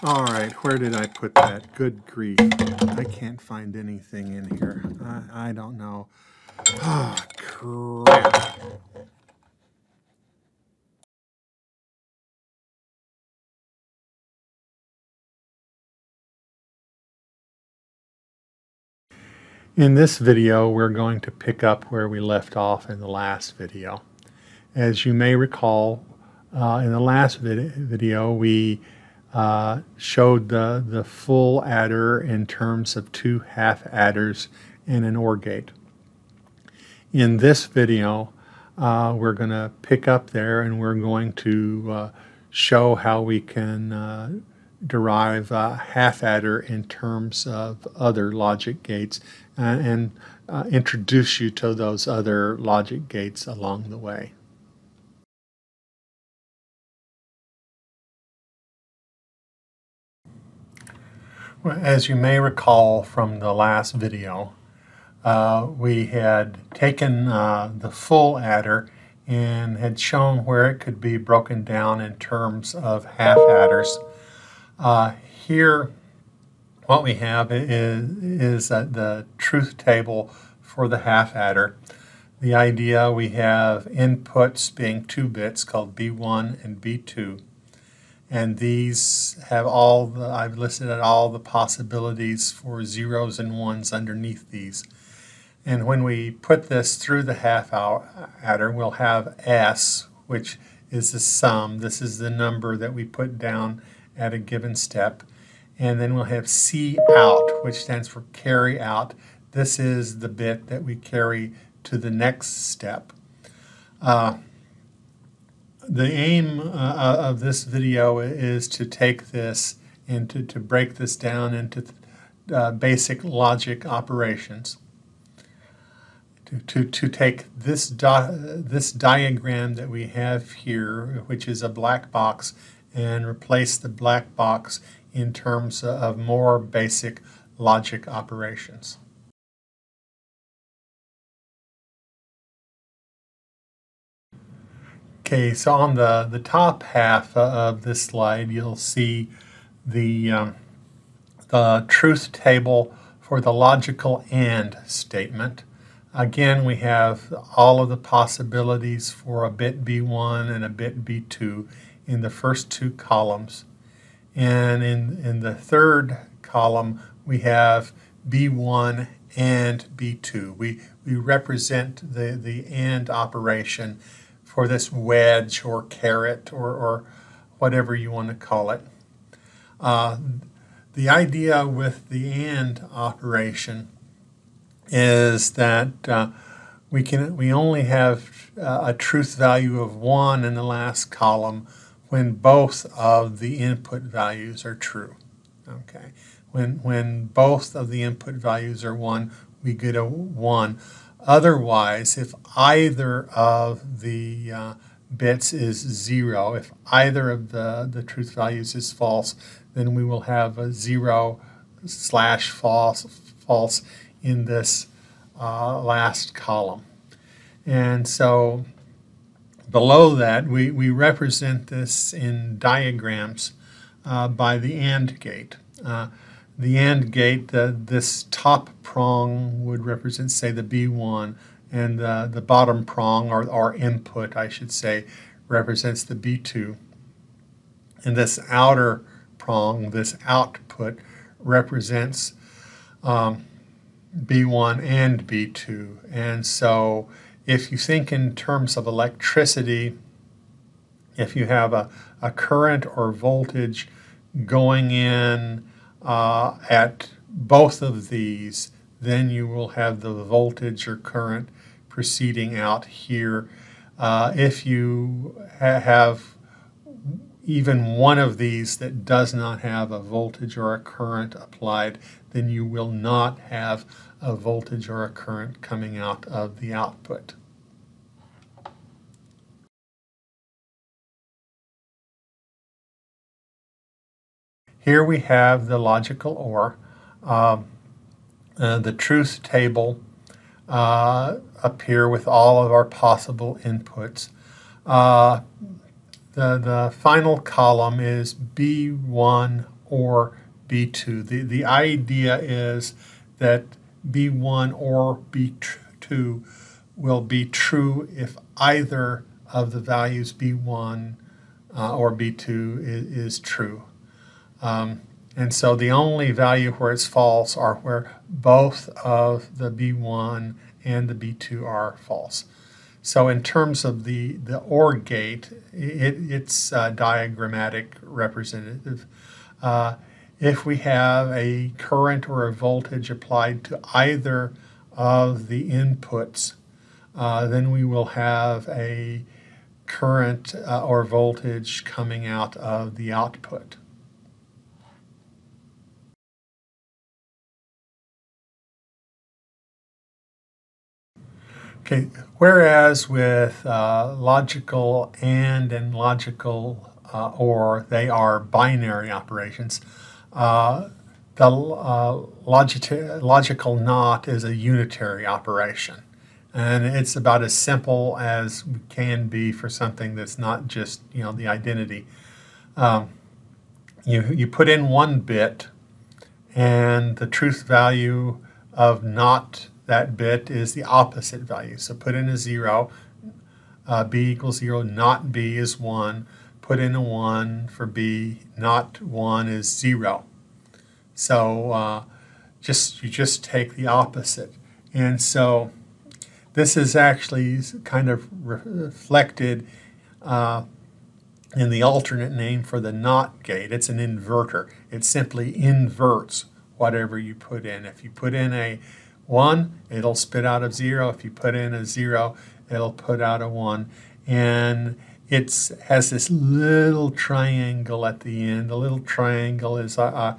All right, where did I put that? Good grief. I can't find anything in here. I don't know. Ah, crap. In this video, we're going to pick up where we left off in the last video. As you may recall, in the last video, we showed the full adder in terms of two half adders and an OR gate. In this video, we're going to pick up there and we're going to show how we can derive a half adder in terms of other logic gates and introduce you to those other logic gates along the way. Well, as you may recall from the last video, we had taken the full adder and had shown where it could be broken down in terms of half adders. Here, what we have is the truth table for the half adder. The idea, we have inputs being 2 bits called B1 and B2. And these have I've listed all the possibilities for zeros and ones underneath these. And when we put this through the half adder, we'll have S, which is the sum. This is the number that we put down at a given step. And then we'll have C out, which stands for carry out. This is the bit that we carry to the next step. The aim of this video is to take this and to break this down into basic logic operations. To take this diagram that we have here, which is a black box, and replace the black box in terms of more basic logic operations. Okay, so on the top half of this slide, you'll see the truth table for the logical AND statement. Again, we have all of the possibilities for a bit B1 and a bit B2 in the first 2 columns. And in the third column, we have B1 and B2. We represent the AND operation for this wedge or caret or whatever you want to call it. The idea with the AND operation is that we only have a truth value of 1 in the last column when both of the input values are true. Okay, when both of the input values are 1, we get a 1. Otherwise, if either of the bits is 0, if either of the truth values is false, then we will have a 0/false in this last column. And so below that, we represent this in diagrams by the AND gate. The AND gate, this top prong would represent, say, the B1, and the bottom prong, or input, I should say, represents the B2. And this outer prong, this output, represents B1 and B2. And so if you think in terms of electricity, if you have a current or voltage going in at both of these, then you will have the voltage or current proceeding out here. If you have even one of these that does not have a voltage or a current applied, then you will not have a voltage or a current coming out of the output. Here we have the logical OR, the truth table up here with all of our possible inputs. The final column is B1 or B2. The idea is that B1 or B2 will be true if either of the values B1 or B2 is true. And so the only value where it's false are where both of the B1 and the B2 are false. So in terms of the OR gate, it's diagrammatic representative. If we have a current or a voltage applied to either of the inputs, then we will have a current or voltage coming out of the output. Okay, whereas with logical and logical OR, they are binary operations, the logical NOT is a unitary operation. And it's about as simple as it can be for something that's not just, the identity. You put in one bit, and the truth value of not that bit is the opposite value. So put in a 0, B equals 0, not B is 1. Put in a 1 for B, not 1 is 0. So you just take the opposite. And so this is actually kind of reflected in the alternate name for the NOT gate. It's an inverter. It simply inverts whatever you put in. If you put in a 1, it'll spit out a 0. If you put in a 0, it'll put out a 1. And it has this little triangle at the end. The little triangle is, a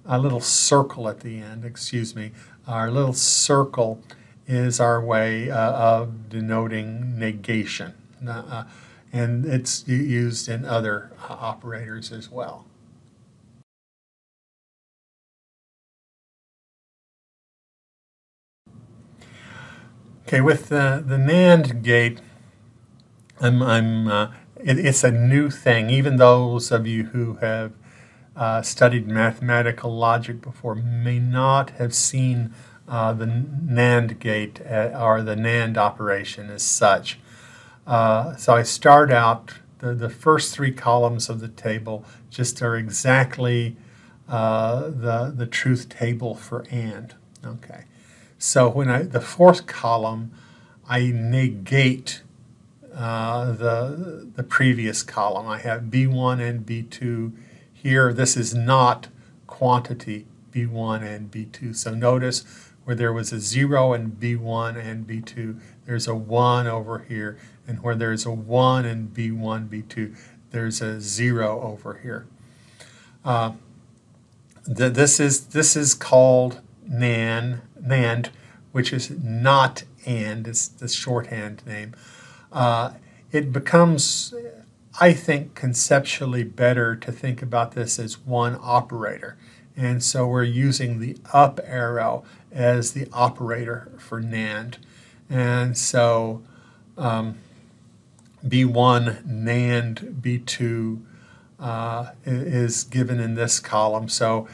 little circle at the end, excuse me. Our little circle is our way of denoting negation. And it's used in other operators as well. Okay, with the Nand Gate, it's a new thing. Even those of you who have studied mathematical logic before may not have seen the Nand Gate or the Nand operation as such. So I start out, the first 3 columns of the table just are exactly the truth table for AND. Okay. So when the 4th column, I negate the previous column. I have B1 and B2 here. This is not quantity B1 and B2. So notice where there was a 0 in B1 and B2, there's a 1 over here. And where there's a 1 in B1, B2, there's a 0 over here. This is called NAND, which is not AND. It's the shorthand name. It becomes, I think, conceptually better to think about this as one operator. And so we're using the up arrow as the operator for NAND. And so B1 NAND B2 is given in this column. So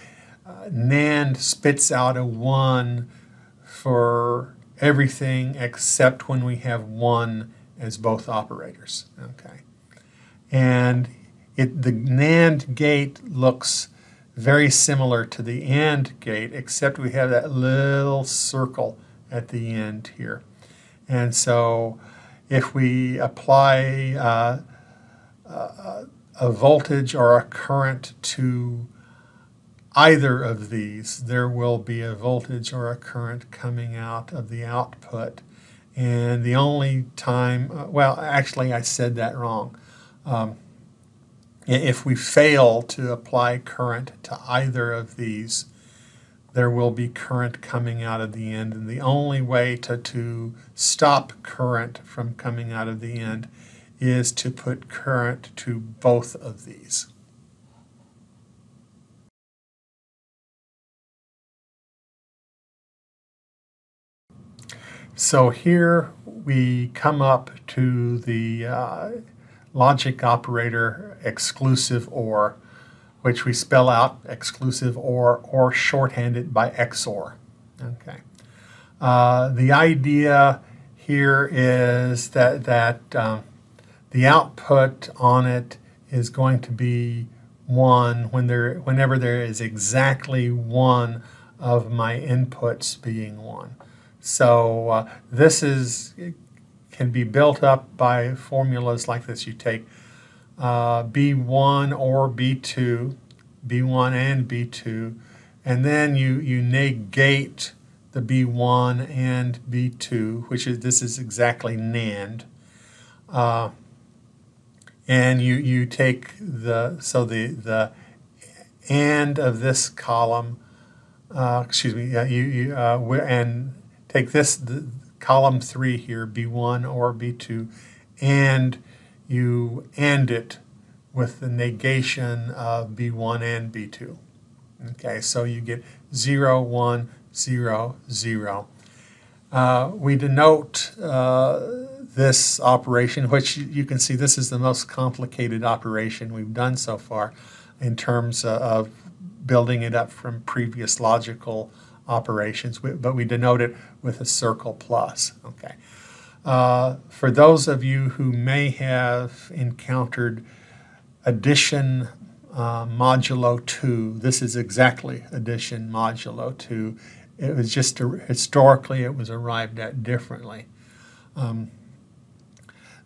NAND spits out a 1 for everything except when we have 1 as both operators. Okay, and the NAND gate looks very similar to the AND gate, except we have that little circle at the end here. And so if we apply a voltage or a current to either of these, there will be a voltage or a current coming out of the output. And the only time, well, actually I said that wrong. If we fail to apply current to either of these, there will be current coming out of the end. And the only way to stop current from coming out of the end is to put current to both of these. So here we come up to the logic operator exclusive OR. which we spell out exclusive or shorthanded by XOR. Okay. The idea here is that the output on it is going to be 1 whenever there is exactly one of my inputs being 1. So this can be built up by formulas like this. You take B1 or B2, B1 and B2, and then you negate the B1 and B2, this is exactly NAND. And you take the AND of this column, and take the column 3 here, B1 or B2, and you AND it with the negation of B1 and B2. Okay, so you get 0, 1, 0, 0. We denote this operation, which you can see this is the most complicated operation we've done so far in terms of building it up from previous logical operations, but we denote it with a circle plus. Okay. For those of you who may have encountered addition modulo 2, this is exactly addition modulo 2. It was just historically it was arrived at differently.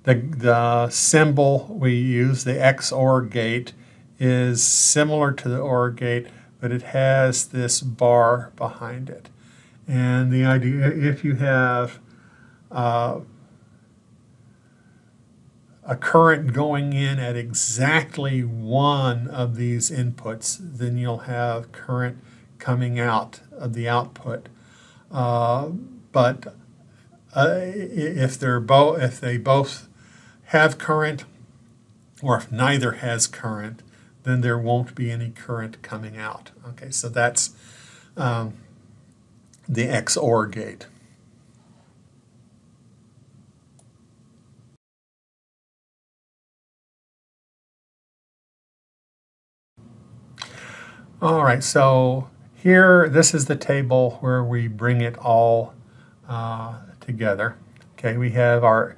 The symbol we use, the XOR gate, is similar to the OR gate, but it has this bar behind it. And the idea, if you have a current going in at exactly one of these inputs, then you'll have current coming out of the output. But if they both have current, or if neither has current, then there won't be any current coming out. Okay, so that's the XOR gate. All right, so here, this is the table where we bring it all together. Okay, we have our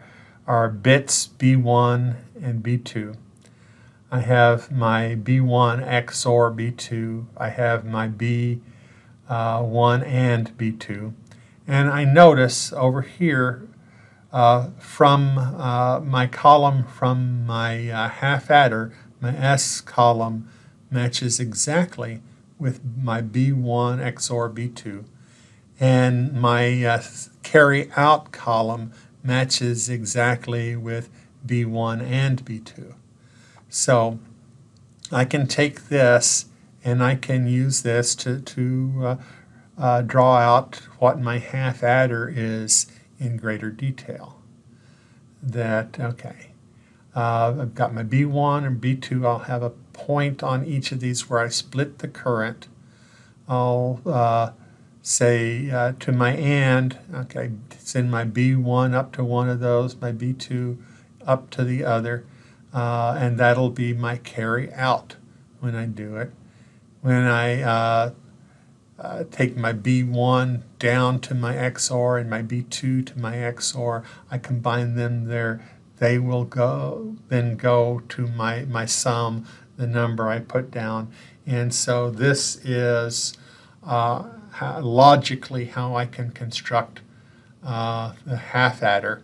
bits B1 and B2. I have my B1 XOR B2. I have my B1 and B2. And I notice over here from my column from my half adder, my S column matches exactly with my B1 XOR B2. And my carry out column matches exactly with B1 and B2. So I can take this and I can use this to draw out what my half adder is in greater detail. Okay, I've got my B1 and B2. I'll have a point on each of these where I split the current. I'll say to my AND, okay, send my B1 up to one of those, my B2 up to the other, and that'll be my carry out when I do it. When I take my B1 down to my XOR and my B2 to my XOR, I combine them there. They will then go to my sum, the number I put down. And so this is logically how I can construct the half adder.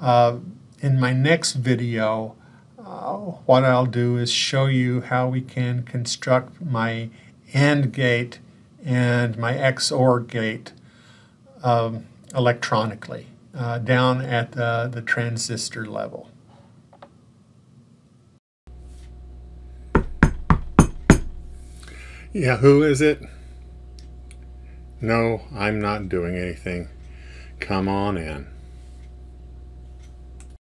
In my next video, what I'll do is show you how we can construct my AND gate and my XOR gate electronically down at the transistor level. Yeah, who is it? No, I'm not doing anything. Come on in.